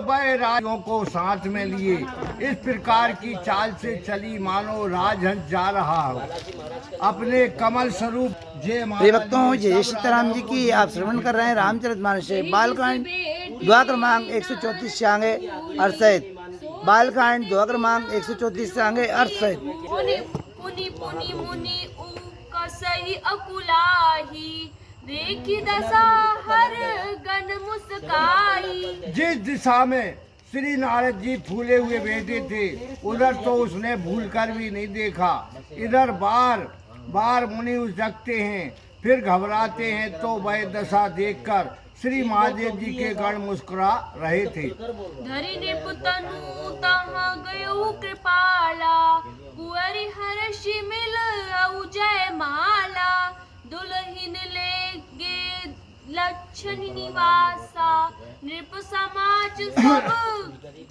वह राजों को साथ में लिए इस प्रकार की चाल से चली मानो राजहंस जा रहा हो अपने कमल स्वरूप। जय प्रिय भक्तों, जय सीताराम जी की आप श्रवण कर रहे हैं रामचरितमानस से बालकांड दुआ क्रमांक 134 से आगे अर्थ सहित। बालकांड दुआ क्रमांक 134 से आगे अर्थ सहित। पुनि पुनि मुनि कसई अकुलाही देखी दशा हर गन मुस्काई। जिस दिशा में श्री नारद जी फूले हुए बैठे थे उधर तो उसने भूल कर भी नहीं देखा। इधर बार बार मुनि उजकते हैं फिर घबराते हैं तो वह दशा देखकर श्री महादेव जी के गण मुस्कुरा रहे थे। धरी ने पुतनु तहाँ गयो कृपाला कुंवरी हर्षि मिल जय माला दुल्हिन ले गे लक्षण निवासा नृप समाज सब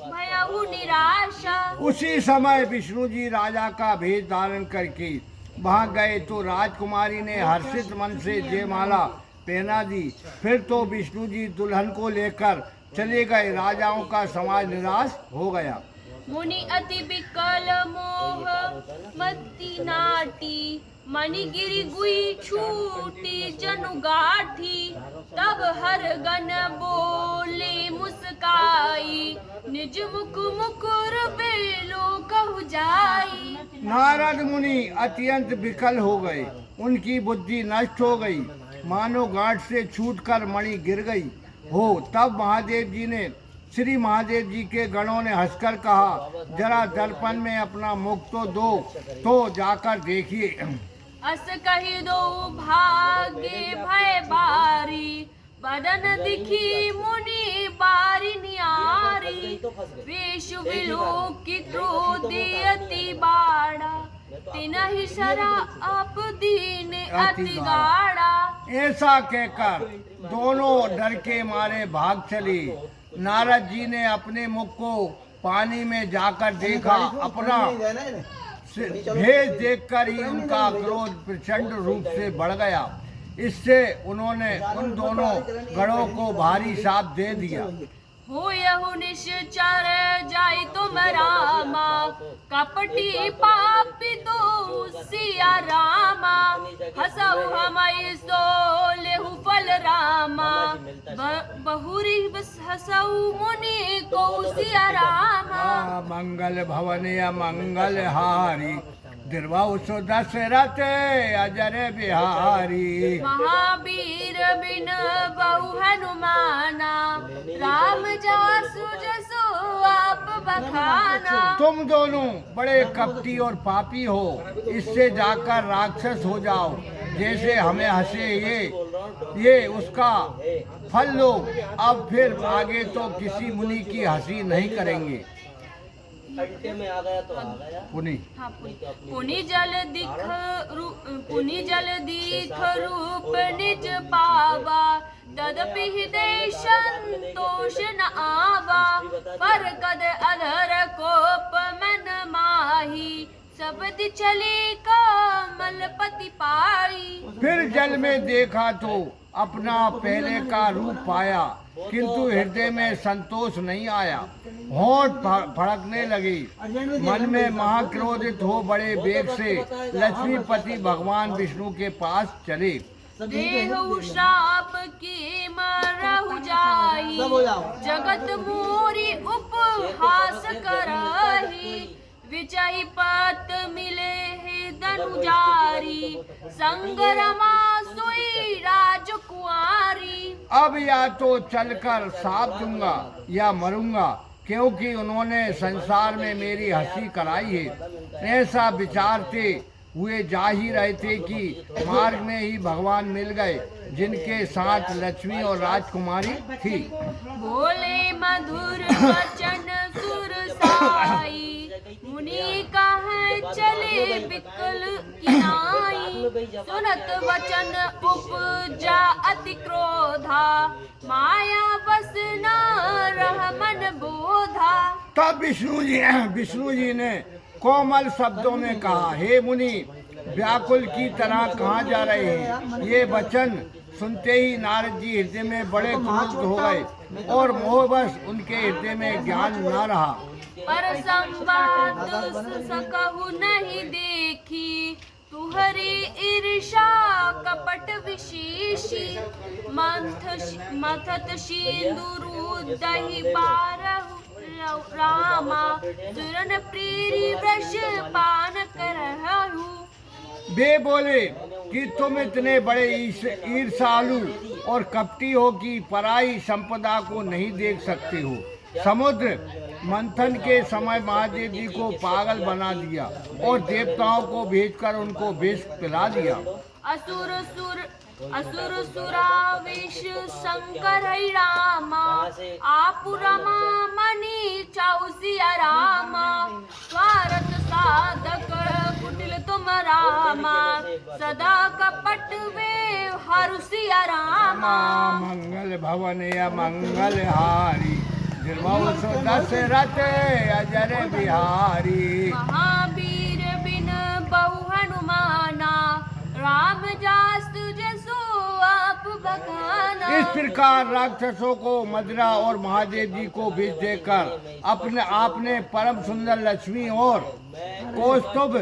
भयहु निराशा। उसी समय विष्णु जी राजा का भेष धारण करके वहां गए तो राजकुमारी ने हर्षित मन से जयमाला पहना दी। फिर तो विष्णु जी दुल्हन को लेकर चले गए। राजाओं का समाज निराश हो गया। मुनि अति विकल मोह मति नाटी मणिगिरि गुई छूटी जनु गाठी। तब हर गण बोले मुस्काई निज मुख मुकुर बेलो कहु जाई। नारद मुनि अत्यंत विकल हो गए। उनकी बुद्धि नष्ट हो गई मानो गांठ से छूटकर मणि गिर गई हो। तब महादेव जी ने श्री महादेव जी के गणों ने हंसकर कहा जरा दर्पण में अपना मुख तो दो तो जाकर देखिए। अस कही दो भागे भय बारी बदन दिखी मुनि बारी नियारी। वेश विलोकी क्रोधे अति बाड़ा तिनहि सरा आप दीन अति गाड़ा। ऐसा कहकर दोनों डर के मारे भाग चले। नारद जी ने अपने मुख को पानी में जाकर देखा। अपना भेष देखकर ही उनका क्रोध प्रचंड रूप से बढ़ गया। इससे उन्होंने उन दोनों गणों को भारी शाप दे दिया। हो यहु निश्चर जाय तुम रामा कपटी पापी दो सिया रामा। हसऊ हमई सो लेहु फल रामा बहुरी हसऊ मुनि को सिया रामा। मंगल भवन या मंगल हारी दिर्वाउ सो दशरथ अजर बिहारी। महावीर बिन बहु हनुमाना राम जासु जसो आप बखाना। तुम दोनों बड़े कपटी और पापी हो। इससे जाकर राक्षस हो जाओ। जैसे हमें हंसे ये उसका फल लो। अब फिर आगे तो किसी मुनि की हंसी नहीं करेंगे। में आ गया तो आ गया। पुनि जल दीख रूप निज पावा तदपि हृदय संतोष न आवा। पर कद अधर कोप मन माही शब्द चले कमलपति पाई। फिर जल में देखा तो अपना पहले का रूप पाया किंतु हृदय में संतोष नहीं आया। होंठ फड़कने लगी। मन में महाक्रोधित हो बड़े वेग से लक्ष्मीपति भगवान विष्णु के पास चले। देहु श्राप की मरहु जाई जगत मोरी उपहास करही। विजयी पत मिले है धनुजारी संगरमा सोई राजकुमारी। अब या तो चलकर साथ दूंगा या मरूंगा क्योंकि उन्होंने संसार में मेरी हंसी कराई है। ऐसा विचारते हुए जा ही रहे थे कि मार्ग में ही भगवान मिल गए जिनके साथ लक्ष्मी और राजकुमारी थी। बोले मधुर वचन सुरसाई मुनि कहे चले बिकल किनाई। सुनत वचन उपजा अति क्रोधा माया बस न रह मन बोधा। तब विष्णु जी ने कोमल शब्दों में कहा हे मुनि व्याकुल की तरह कहाँ जा रहे हैं। ये वचन सुनते ही नारद जी हृदय में बड़े क्रोधित हो गए। और मोहबस उनके हृदय में ज्ञान न रहा। पर संवाद सकहु नहीं देखी, तुहरी ईर्षा कपट विशेषी। मथत सिंदूर दही बारहु रामा, सुरन प्रेरी वृष पान करहु। वे बोले कि तुम इतने बड़े ईर्षालु और कपटी हो कि पराई संपदा को नहीं देख सकते हो। समुद्र मंथन के समय महादेव जी को पागल बना दिया और देवताओं को भेजकर उनको विष पिला दिया। असुर सुरावेश शंकर रामा, आप रमा मणि चाउसिया रामा। स्वार्थ साधक कुटिल तुम रामा, सदा कपट वे हरुसिया रामा। मंगल भवन या मंगल हारी, दशरथ अजर बिहारी। महावीर बिन बहु हनुमाना, राम जासु जसो आप बखाना। इस प्रकार राक्षसों को मदिरा और महादेव जी को बीच देकर आपने परम सुंदर लक्ष्मी और कौस्तुभ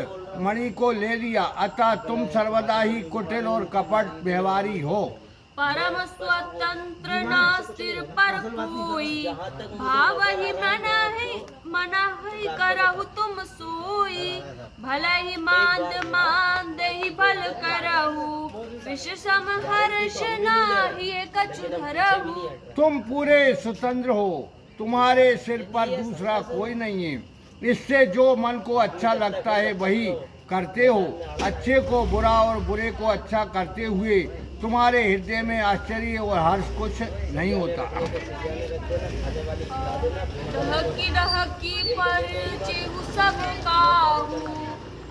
मणि को ले लिया। अतः तुम सर्वदा ही कुटिल और कपट व्यवहारी हो। परम स्वतंत्र ना सिर पर कोई, भाव ही मना ही करहु तुम सोई। भले ही मांद ही भल करहु, विष सम हर्ष नाही कछु धरहु। तुम पूरे स्वतंत्र हो, तुम्हारे सिर पर दूसरा कोई नहीं है। इससे जो मन को अच्छा लगता है वही करते हो। अच्छे को बुरा और बुरे को अच्छा करते हुए तुम्हारे हृदय में आश्चर्य और हर्ष कुछ नहीं होता। दहकी पर चेहु सब काहू,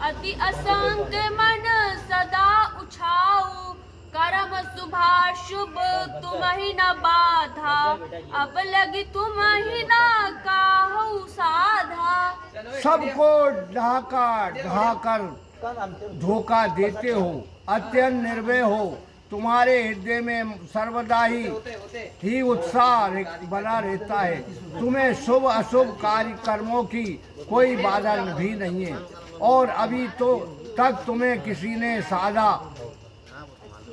अति असंग मन सदा उछाऊ। कर्म शुभाशुभ तुम ही न बाधा, अब लगी तुम ही न काहू साधा। सबको ढाकर धोखा देते हो, अत्यंत निर्भय हो। तुम्हारे हृदय में सर्वदा ही उत्साह बना रहता है। तुम्हें शुभ अशुभ कार्य कर्मों की कोई बाधा भी नहीं है और अभी तो तक तुम्हें किसी ने साधा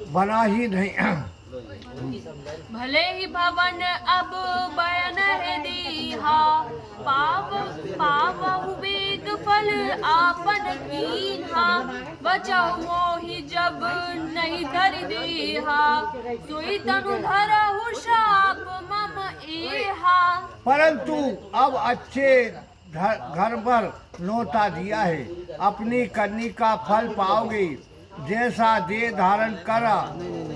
बना ही नहीं। भले ही भवन अब बयन है दीहा, पावहु वेद फल आपन कीन्हा। बचाओ मोहि जब नहीं धरि देहा, सोई तनु धरहु शाप मम एहा। परंतु अब अच्छे घर पर नोता दिया है, अपनी करनी का फल पाओगे। जैसा देह धारण करा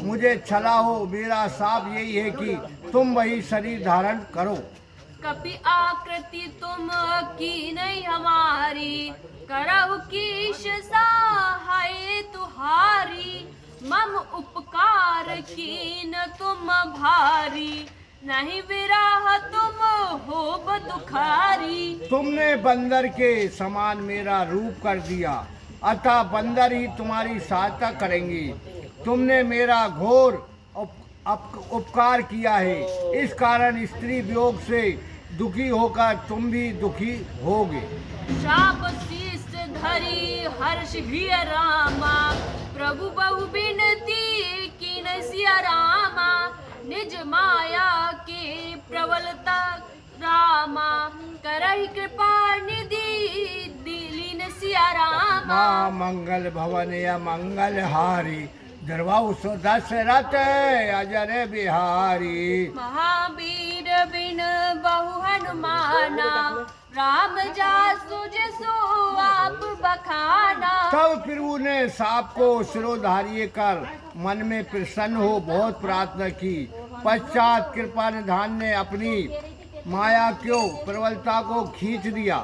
मुझे छला हो, मेरा साफ यही है कि तुम वही शरीर धारण करो। कपि आकृति तुम की नहीं हमारी, करहु कीश सहाय तुहारी। मम उपकार कीन तुम भारी, नहीं विराह तुम हो दुखारी। तुमने बंदर के समान मेरा रूप कर दिया, अतः बंदर ही तुम्हारी सहायता करेंगे। तुमने मेरा घोर उपकार किया है, इस कारण स्त्री वियोग से दुखी होकर तुम भी दुखी होगे। शाप शीस धरी हर्ष ही रामा, प्रभु बहु बिनती कीन सिया रामा। निज माया के प्रबलता रामा, करहि कृपा निधि दिलीन सिया रामा। मंगल भवन या मंगल हारी, दरबाऊ सो दशरथ अजर बिहारी। महावीर बिन बहु हनुमाना, राम जासु जसो आप बखाना। तब प्रभु ने सांप को सिरोधार्य कर मन में प्रसन्न हो बहुत प्रार्थना की। पश्चात कृपा निधान ने अपनी माया क्यों प्रबलता को खींच दिया।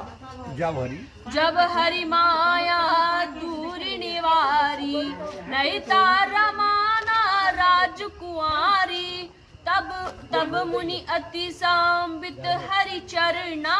जब हरि माया दूर निवारी, नहीं तारा माना राजकुआरी। तब मुनि अति सांबित हरि चरना,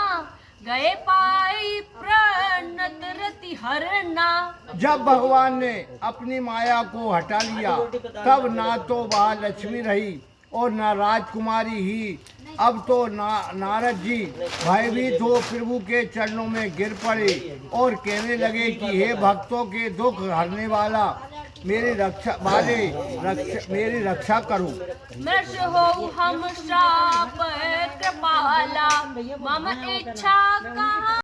गए पाई प्रणत रति हरना। जब भगवान ने अपनी माया को हटा लिया तब ना तो वहाँ लक्ष्मी रही और न राजकुमारी ही। अब तो नारद जी भयभीत हो प्रभु के चरणों में गिर पड़े और कहने लगे कि हे भक्तों के दुख हरने वाला, मेरी रक्षा करो। मृष हो हम श्राप कृपाला, मम इच्छा कहाँ